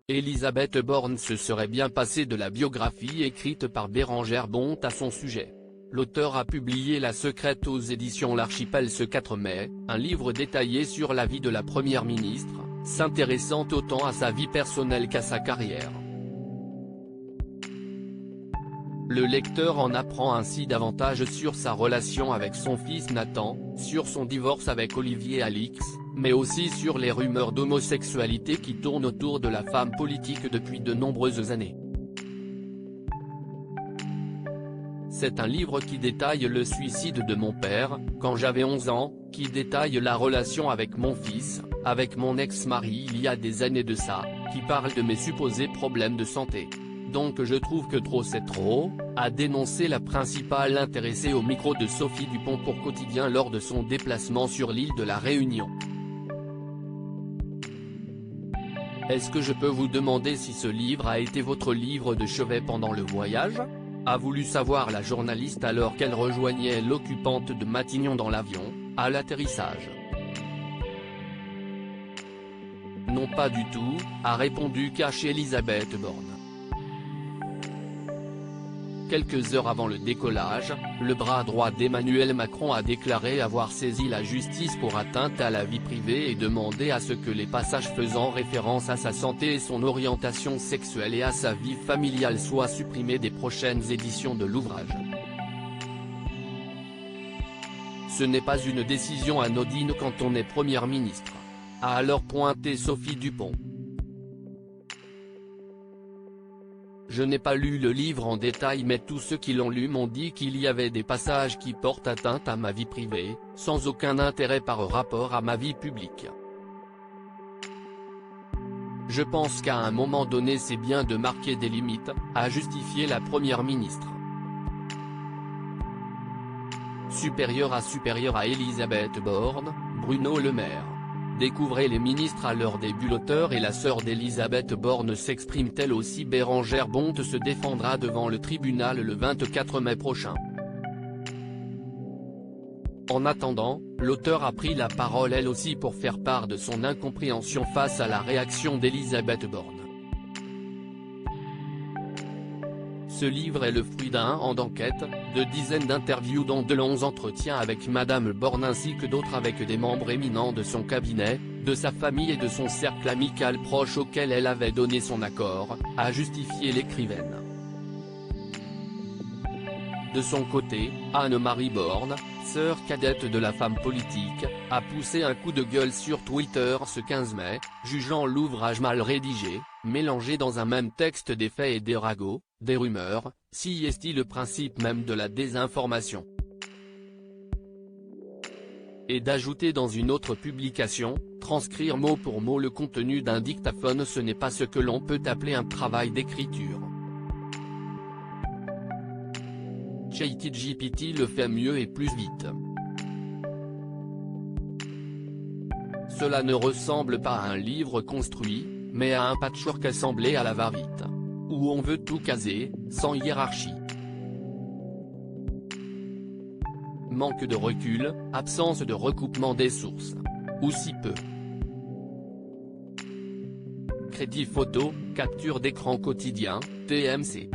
Elisabeth Borne se serait bien passée de la biographie écrite par Bérengère Bonte à son sujet. L'auteur a publié La Secrète aux éditions L'Archipel ce 4 mai, un livre détaillé sur la vie de la première ministre, s'intéressant autant à sa vie personnelle qu'à sa carrière. Le lecteur en apprend ainsi davantage sur sa relation avec son fils Nathan, sur son divorce avec Olivier Alix, mais aussi sur les rumeurs d'homosexualité qui tournent autour de la femme politique depuis de nombreuses années. C'est un livre qui détaille le suicide de mon père, quand j'avais 11 ans, qui détaille la relation avec mon fils, avec mon ex-mari il y a des années de ça, qui parle de mes supposés problèmes de santé. Donc je trouve que trop c'est trop, a dénoncé la principale intéressée au micro de Sophie Dupont pour Quotidien lors de son déplacement sur l'île de la Réunion. Est-ce que je peux vous demander si ce livre a été votre livre de chevet pendant le voyage ? A voulu savoir la journaliste alors qu'elle rejoignait l'occupante de Matignon dans l'avion, à l'atterrissage. Non pas du tout, a répondu cache Elisabeth Borne. Quelques heures avant le décollage, le bras droit d'Emmanuel Macron a déclaré avoir saisi la justice pour atteinte à la vie privée et demandé à ce que les passages faisant référence à sa santé et son orientation sexuelle et à sa vie familiale soient supprimés des prochaines éditions de l'ouvrage. Ce n'est pas une décision anodine quand on est Première ministre, a alors pointé Sophie Dupont. Je n'ai pas lu le livre en détail mais tous ceux qui l'ont lu m'ont dit qu'il y avait des passages qui portent atteinte à ma vie privée, sans aucun intérêt par rapport à ma vie publique. Je pense qu'à un moment donné c'est bien de marquer des limites, a justifié la Première ministre. Supérieur à Elisabeth Borne, Bruno Le Maire. Découvrez les ministres à leur début. L'auteur et la sœur d'Elisabeth Borne s'expriment elle aussi. Bérengère Bonte se défendra devant le tribunal le 24 mai prochain. En attendant, l'auteur a pris la parole elle aussi pour faire part de son incompréhension face à la réaction d'Elisabeth Borne. Ce livre est le fruit d'un an d'enquête, de dizaines d'interviews dont de longs entretiens avec Madame Borne ainsi que d'autres avec des membres éminents de son cabinet, de sa famille et de son cercle amical proche auquel elle avait donné son accord, a justifié l'écrivaine. De son côté, Anne-Marie Borne, sœur cadette de la femme politique, a poussé un coup de gueule sur Twitter ce 15 mai, jugeant l'ouvrage mal rédigé, mélangé dans un même texte des faits et des ragots, des rumeurs, si est-il le principe même de la désinformation. Et d'ajouter dans une autre publication, transcrire mot pour mot le contenu d'un dictaphone ce n'est pas ce que l'on peut appeler un travail d'écriture. ChatGPT le fait mieux et plus vite. Cela ne ressemble pas à un livre construit, mais à un patchwork assemblé à la va-vite, où on veut tout caser, sans hiérarchie. Manque de recul, absence de recoupement des sources. Ou si peu. Crédit photo, capture d'écran quotidien, TMC.